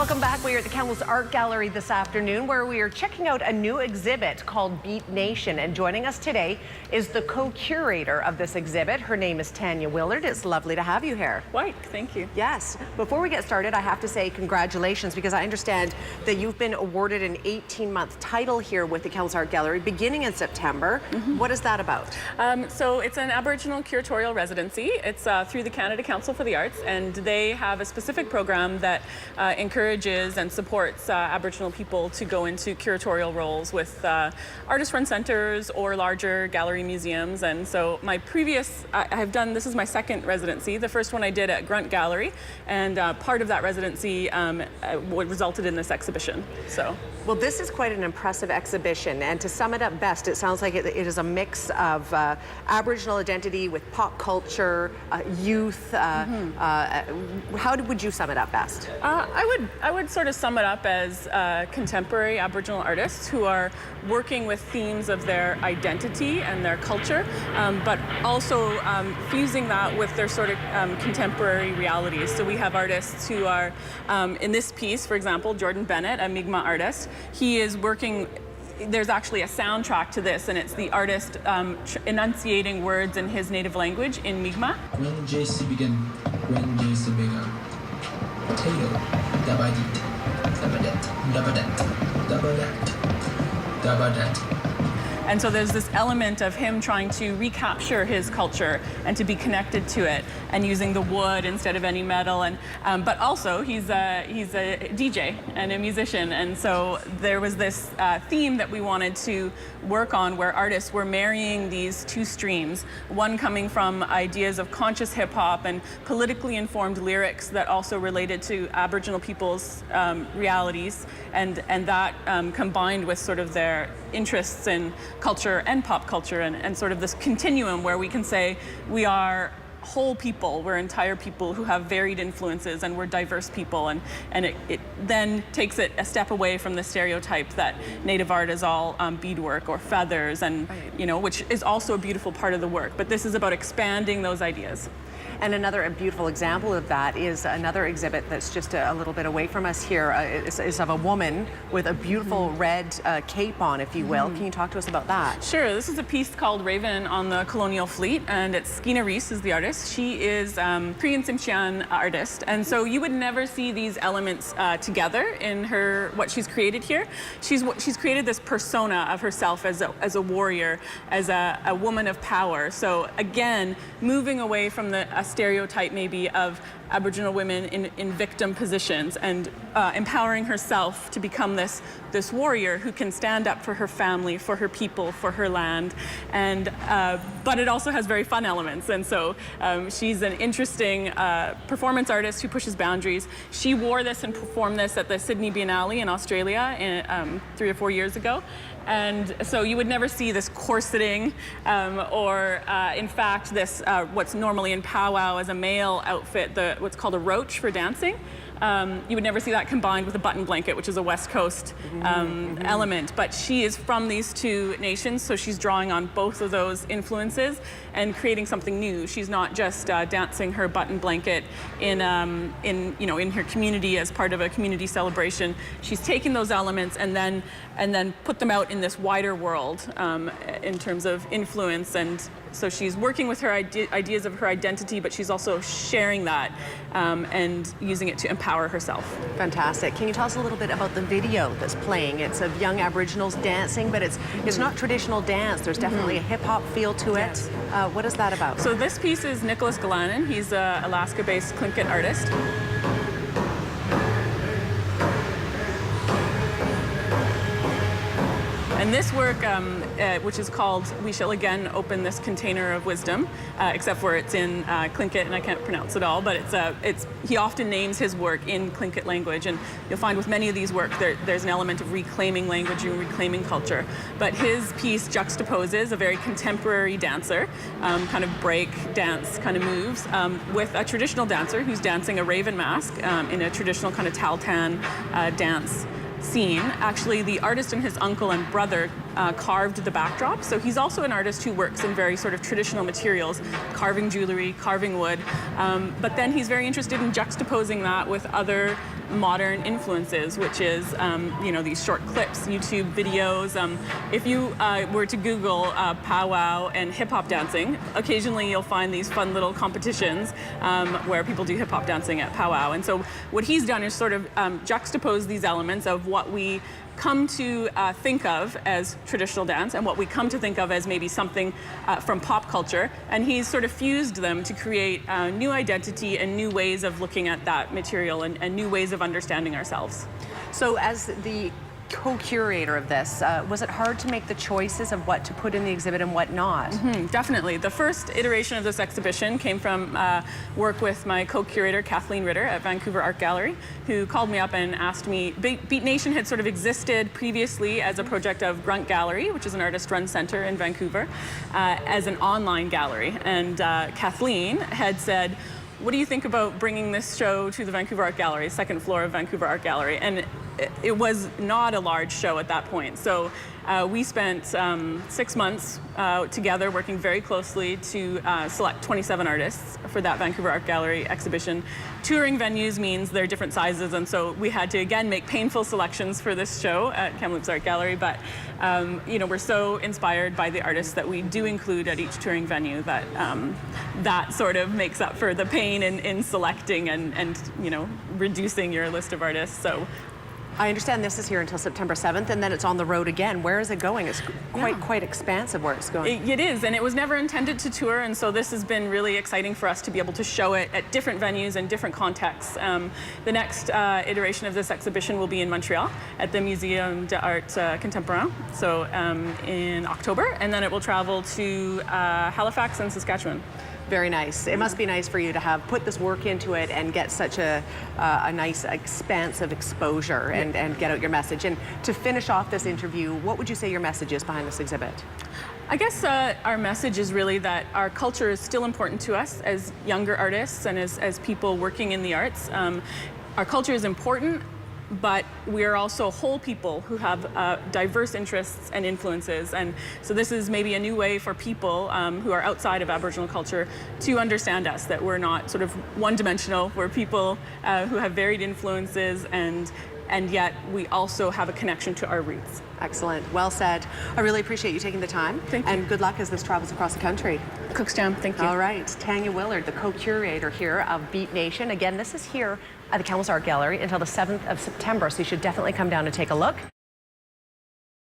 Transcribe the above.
Welcome back. We are at the Kamloops Art Gallery this afternoon where we are checking out a new exhibit called Beat Nation. And joining us today is the co-curator of this exhibit. Her name is Tanya Willard. It's lovely to have you here. White, thank you. Yes. Before we get started, I have to say congratulations because I understand that you've been awarded an 18-month title here with the Kamloops Art Gallery beginning in September. What is that about? So it's an Aboriginal curatorial residency. It's through the Canada Council for the Arts, and they have a specific program that encourages and supports Aboriginal people to go into curatorial roles with artist-run centers or larger gallery museums. And so my previous, this is my second residency. The first one I did at Grunt Gallery, and part of that residency resulted in this exhibition. So. Well, this is quite an impressive exhibition, and to sum it up best, it sounds like it is a mix of Aboriginal identity with pop culture, youth. How would you sum it up best? I would sort of sum it up as contemporary Aboriginal artists who are working with themes of their identity and their culture, but also fusing that with their sort of contemporary realities. So we have artists who are, in this piece, for example, Jordan Bennett, a Mi'kmaq artist, he is working. There's actually a soundtrack to this, and it's the artist enunciating words in his native language in Mi'kmaq. When JC began, when JC began, potato, dabadit, dabadet, dabadet, dabadet, dabadet. And so there's this element of him trying to recapture his culture and to be connected to it, and using the wood instead of any metal. And but also he's a DJ and a musician, and so there was this theme that we wanted to work on, where artists were marrying these two streams, one coming from ideas of conscious hip hop and politically informed lyrics that also related to Aboriginal people's realities, and that combined with sort of their interests in culture and pop culture, and sort of this continuum where we can say we are whole people, we're entire people who have varied influences, and we're diverse people, and it then takes it a step away from the stereotype that native art is all beadwork or feathers, and you know, which is also a beautiful part of the work, but this is about expanding those ideas. And another beautiful example of that is another exhibit that's just a little bit away from us here. Is of a woman with a beautiful red cape on, if you will. Can you talk to us about that? Sure. This is a piece called Raven on the Colonial Fleet, and it's Skeena Reese is the artist. She is Cree and Tsimshian artist, and so you would never see these elements together in what she's created here. She's created this persona of herself as a warrior, as a woman of power. So again, moving away from a stereotype maybe of Aboriginal women in victim positions, and empowering herself to become this warrior who can stand up for her family, for her people, for her land, and but it also has very fun elements. And so she's an interesting performance artist who pushes boundaries. She wore this and performed this at the Sydney Biennale in Australia 3 or 4 years ago. And so you would never see this corseting or in fact this what's normally in powwow as a male outfit, what's called a roach for dancing. You would never see that combined with a button blanket, which is a West Coast element. But she is from these two nations, so she's drawing on both of those influences and creating something new. She's not just dancing her button blanket in her community as part of a community celebration. She's taken those elements and then put them out in this wider world in terms of influence. And so she's working with her ideas of her identity, but she's also sharing that and using it to empower herself. Fantastic. Can you tell us a little bit about the video that's playing? It's of young Aboriginals dancing, but it's not traditional dance. There's definitely a hip-hop feel to it. Yes. What is that about? So this piece is Nicholas Galanin. He's an Alaska-based Tlingit artist. And this work, which is called "We Shall Again Open This Container of Wisdom," except for it's in Tlingit, and I can't pronounce it all, but he often names his work in Tlingit language, and you'll find with many of these works there's an element of reclaiming language and reclaiming culture. But his piece juxtaposes a very contemporary dancer, kind of break dance kind of moves, with a traditional dancer who's dancing a raven mask in a traditional kind of Taltan dance scene. Actually, the artist and his uncle and brother carved the backdrop. So he's also an artist who works in very sort of traditional materials, carving jewelry, carving wood. But then he's very interested in juxtaposing that with other modern influences, which is, these short clips, YouTube videos. If you were to Google powwow and hip-hop dancing, occasionally you'll find these fun little competitions where people do hip-hop dancing at powwow. And so what he's done is sort of juxtapose these elements of what we come to think of as traditional dance and what we come to think of as maybe something from pop culture. And he's sort of fused them to create a new identity and new ways of looking at that material and new ways of understanding ourselves. So as the co-curator of this, was it hard to make the choices of what to put in the exhibit and what not? Definitely. The first iteration of this exhibition came from work with my co-curator, Kathleen Ritter at Vancouver Art Gallery, who called me up and asked me. Beat Nation had sort of existed previously as a project of Grunt Gallery, which is an artist-run center in Vancouver, as an online gallery. And Kathleen had said, what do you think about bringing this show to the Vancouver Art Gallery, second floor of Vancouver Art Gallery? And it was not a large show at that point. So we spent 6 months together working very closely to select 27 artists for that Vancouver Art Gallery exhibition. Touring venues means they're different sizes, and so we had to, again, make painful selections for this show at Kamloops Art Gallery, but we're so inspired by the artists that we do include at each touring venue that that sort of makes up for the pain in selecting and reducing your list of artists. So I understand this is here until September 7th, and then it's on the road again. Where is it going? It's quite expansive where it's going. It is, and it was never intended to tour, and so this has been really exciting for us to be able to show it at different venues and different contexts. The next iteration of this exhibition will be in Montreal at the Muséum d'Art Contemporain, so in October, and then it will travel to Halifax and Saskatchewan. Very nice. It must be nice for you to have put this work into it and get such a nice expansive exposure and get out your message. And to finish off this interview, what would you say your message is behind this exhibit? I guess our message is really that our culture is still important to us as younger artists and as people working in the arts. Our culture is important, but we are also whole people who have diverse interests and influences. And so this is maybe a new way for people who are outside of Aboriginal culture to understand us, that we're not sort of one-dimensional. We're people who have varied influences, and yet we also have a connection to our roots. Excellent. Well said. I really appreciate you taking the time. Thank you. And good luck as this travels across the country. Cooksjam, thank you. All right. Tanya Willard, the co-curator here of Beat Nation. Again, this is here at the Kamloops Art Gallery until the 7th of September, so you should definitely come down and take a look.